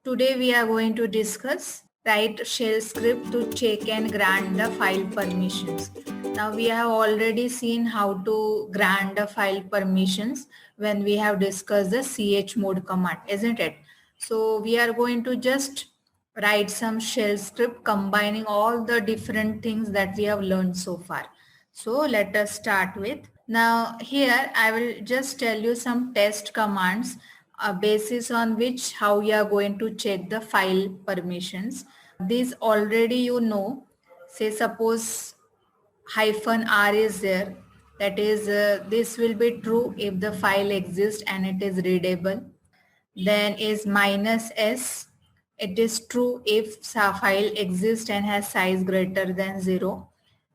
Today we are going to discuss write shell script to check and grant the file permissions. Now we have already seen how to grant the file permissions when we have discussed the chmod command, isn't it? So we are going to just write some shell script combining all the different things that we have learned so far. So let us start with. Now here I will just tell you some test commands basis on which how you are going to check the file permissions. These already you know. Say suppose -r is there. That is this will be true if the file exists and it is readable. Then is -s. It is true if file exists and has size greater than 0.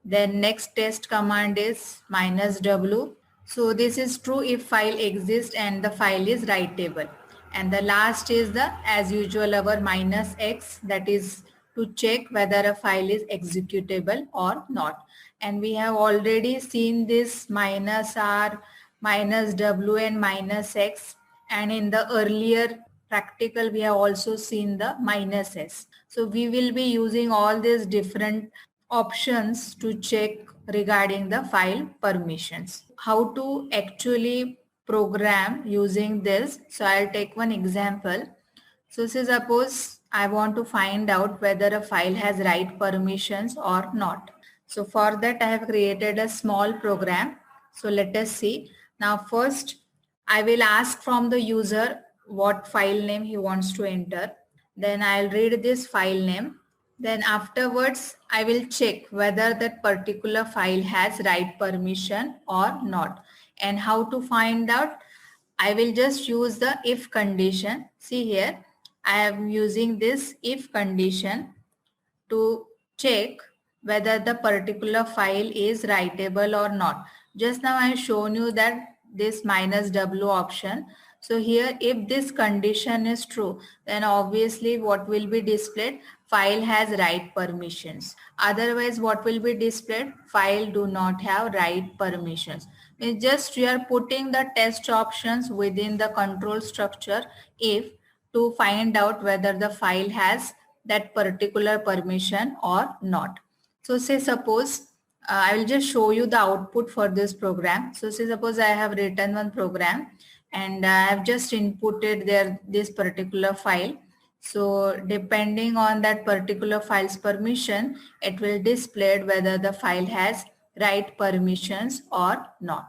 Then next test command is -w. So this is true if file exists and the file is writable. And the last is the as usual our -x, that is to check whether a file is executable or not. And we have already seen this -r, -w and -x, and in the earlier practical we have also seen the -s. So we will be using all these different options to check regarding the file permissions. How to actually program using this? So I'll take one example. So suppose I want to find out whether a file has write permissions or not. So for that I have created a small program. So let us see. Now first I will ask from the user what file name he wants to enter. Then I'll read this file name. Then afterwards, I will check whether that particular file has write permission or not. And how to find out? I will just use the if condition. See here, I am using this if condition to check whether the particular file is writable or not. Just now I have shown you that this -w option. So here if this condition is true, then obviously what will be displayed? File has write permissions. Otherwise what will be displayed? File do not have write permissions. It's just you are putting the test options within the control structure if to find out whether the file has that particular permission or not. So say suppose I will just show you the output for this program. So say suppose I have written one program and I have just inputted there this particular file. So depending on that particular file's permission, it will display whether the file has write permissions or not.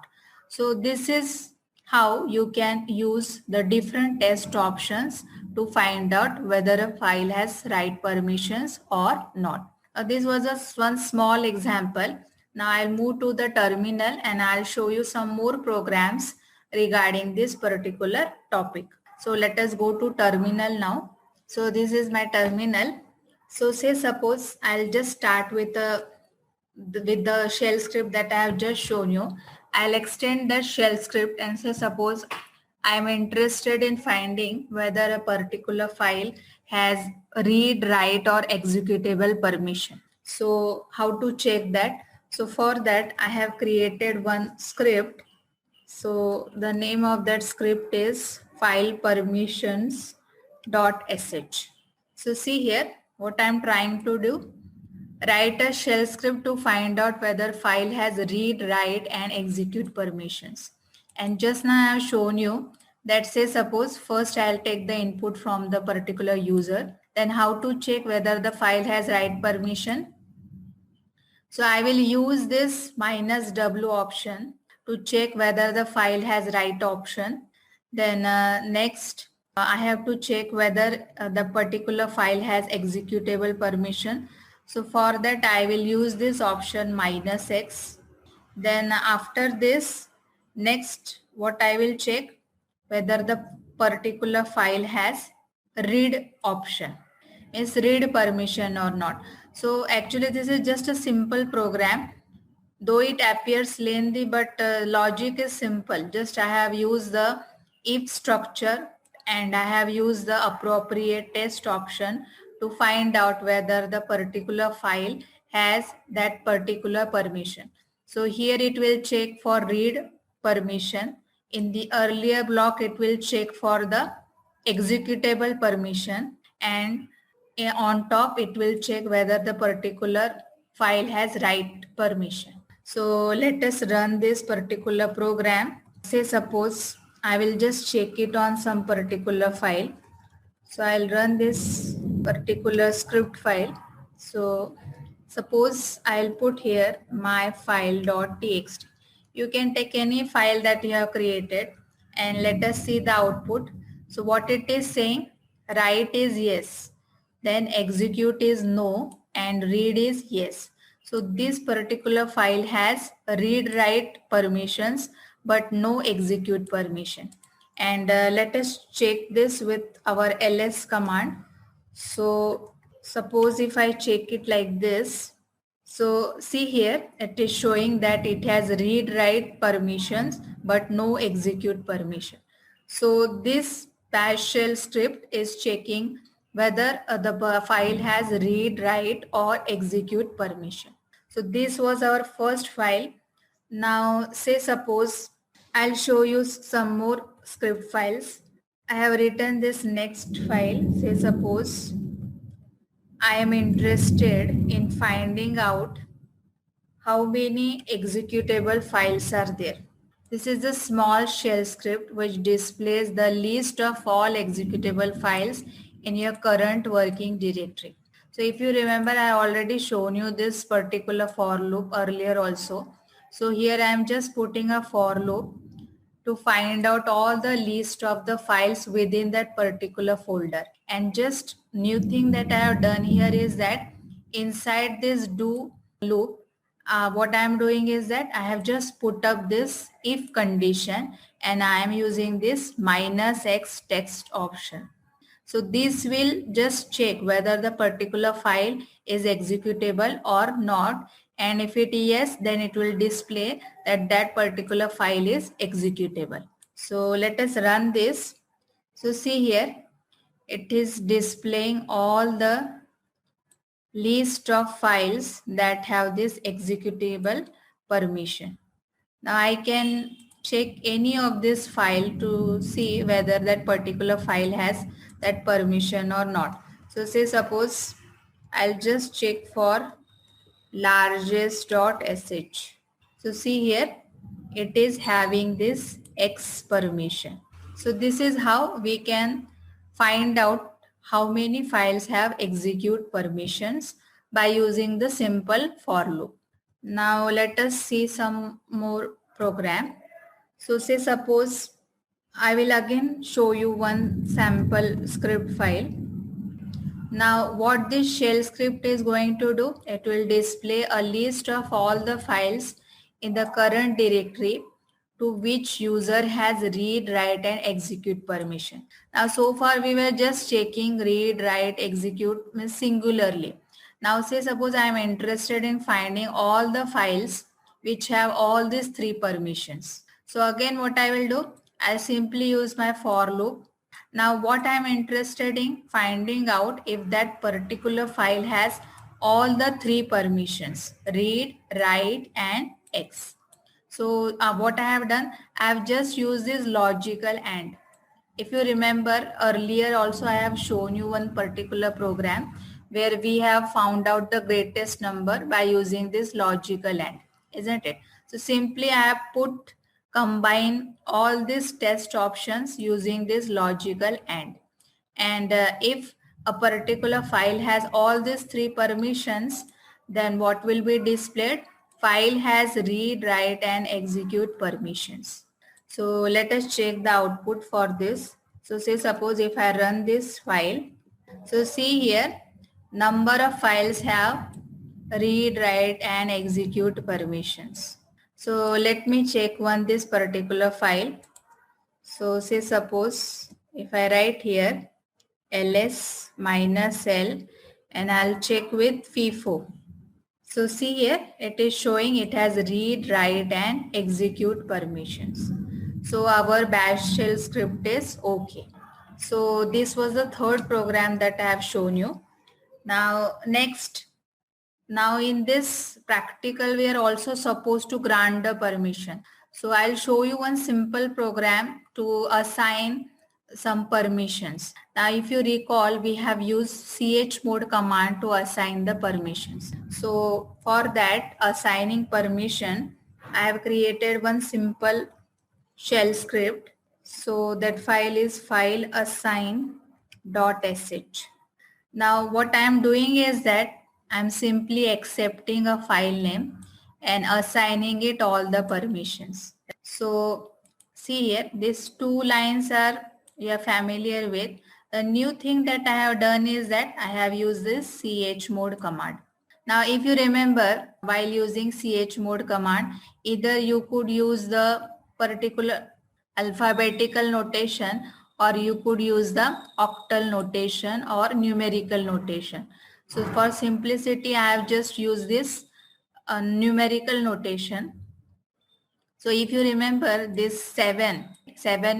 So this is how you can use the different test options to find out whether a file has write permissions or not. This was one small example. Now I'll move to the terminal and I'll show you some more programs regarding this particular topic. So let us go to terminal now. So this is my terminal. So say suppose I'll just start with the shell script that I have just shown you. I'll extend the shell script and say suppose I'm interested in finding whether a particular file has read, write or executable permission. So how to check that? So for that I have created one script. So the name of that script is file permissions.sh. So see here what I'm trying to do. Write a shell script to find out whether file has read, write and execute permissions. And just now I have shown you that say suppose first I'll take the input from the particular user. Then how to check whether the file has write permission. So I will use this -w option to check whether the file has write option. Then next I have to check whether the particular file has executable permission. So for that I will use this option -x. Then after this, next what I will check whether the particular file has read option, is read permission or not. So actually this is just a simple program. Though it appears lengthy, but logic is simple. Just I have used the if structure and I have used the appropriate test option to find out whether the particular file has that particular permission. So here it will check for read permission. In the earlier block, it will check for the executable permission. and on top it will check whether the particular file has write permission. So let us run this particular program. Say suppose I will just check it on some particular file. So I'll run this particular script file. So suppose I'll put here my file.txt. You can take any file that you have created and let us see the output. So what it is saying, write is yes, then execute is no, and read is yes. So this particular file has read write permissions but no execute permission. And let us check this with our ls command. So suppose if I check it like this, so see here it is showing that it has read write permissions but no execute permission. So this bash shell script is checking whether the file has read write or execute permission. So this was our first file. Now say suppose I'll show you some more script files. I have written this next file. Say suppose I am interested in finding out how many executable files are there. This is a small shell script which displays the list of all executable files in your current working directory. So if you remember, I already shown you this particular for loop earlier also. So here I am just putting a for loop to find out all the list of the files within that particular folder. And just new thing that I have done here is that inside this do loop, what I am doing is that I have just put up this if condition and I am using this -x text option. So this will just check whether the particular file is executable or not, and if it is yes, then it will display that that particular file is executable. So let us run this. So see here, it is displaying all the list of files that have this executable permission. Now I can check any of this file to see whether that particular file has that permission or not. So say suppose I'll just check for largest.sh. So see here, it is having this X permission. So this is how we can find out how many files have execute permissions by using the simple for loop. Now let us see some more program. So say suppose I will again show you one sample script file. Now what this shell script is going to do, it will display a list of all the files in the current directory to which user has read, write and execute permission. Now so far we were just checking read, write, execute singularly. Now say suppose I am interested in finding all the files which have all these three permissions. So again what I will do, I'll simply use my for loop. Now what I am interested in finding out if that particular file has all the three permissions, read, write and X. So what I have done, I have just used this logical AND. If you remember earlier also I have shown you one particular program where we have found out the greatest number by using this logical AND, isn't it? So simply I have combine all these test options using this logical AND. And if a particular file has all these three permissions, then what will be displayed? File has read, write and execute permissions. So let us check the output for this. So say suppose if I run this file, so see here number of files have read, write and execute permissions. So let me check this particular file. So say suppose if I write here ls -l and I'll check with FIFO. So see here it is showing it has read, write and execute permissions. So our bash shell script is okay. So this was the third program that I have shown you. Now next, now in this practical we are also supposed to grant the permission. So I'll show you one simple program to assign some permissions. Now, if you recall, we have used chmod command to assign the permissions. So for that assigning permission, I have created one simple shell script. So that file is file assign.sh. Now what I am doing is that I am simply accepting a file name and assigning it all the permissions. So see here, these two lines are you are familiar with. The new thing that I have done is that I have used this chmod command. Now if you remember, while using chmod command, either you could use the particular alphabetical notation or you could use the octal notation or numerical notation. So for simplicity, I have just used this numerical notation. So if you remember this 7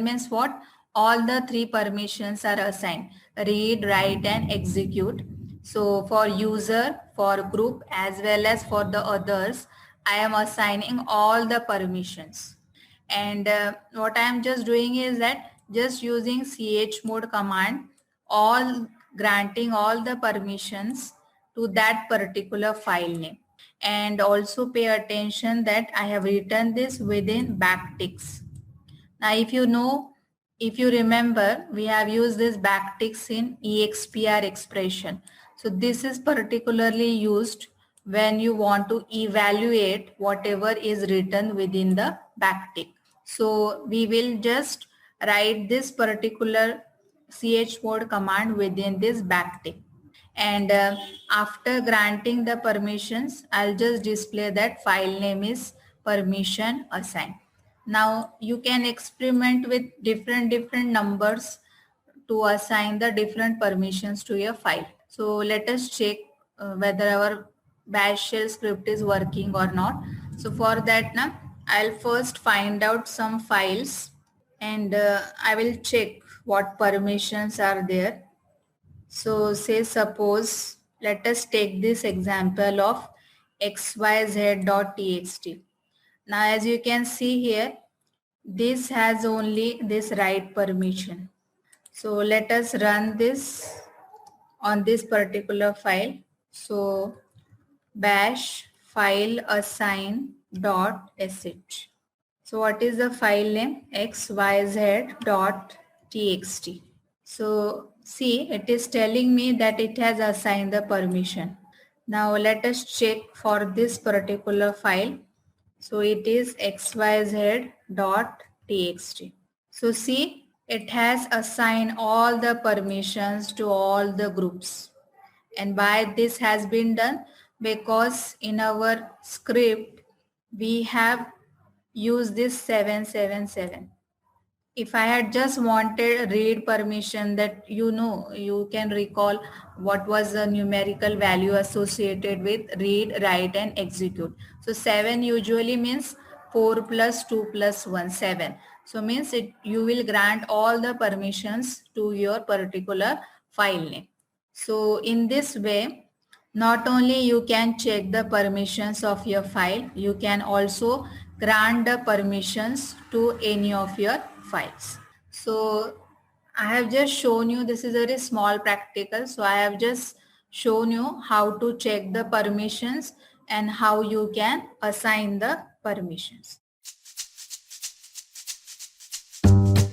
means what? All the three permissions are assigned: read, write and execute. So for user, for group as well as for the others, I am assigning all the permissions. And what I am just doing is that just using chmod command, all granting all the permissions to that particular file name. And also pay attention that I have written this within backticks. Now if you remember, we have used this backticks in EXPR expression. So this is particularly used when you want to evaluate whatever is written within the backtick. So we will just write this particular chmod command within this backtick. And after granting the permissions, I'll just display that file name is permission assigned. Now you can experiment with different numbers to assign the different permissions to your file. So let us check whether our bash shell script is working or not. So for that now, I'll first find out some files and I will check what permissions are there. So say suppose, let us take this example of xyz.txt. Now as you can see here, this has only this write permission. So let us run this on this particular file. So bash file assign.sh. So what is the file name? xyz.txt. So see, it is telling me that it has assigned the permission. Now let us check for this particular file. So it is xyz.txt. So see, it has assigned all the permissions to all the groups. And why this has been done? Because in our script, we have used this 777. If I had just wanted read permission, that you can recall what was the numerical value associated with read, write and execute. So 7 usually means 4 plus 2 plus 1, 7. So means you will grant all the permissions to your particular file name. So in this way, not only you can check the permissions of your file, you can also grant the permissions to any of your files. So I have just shown you, this is a very small practical. So I have just shown you how to check the permissions and how you can assign the permissions.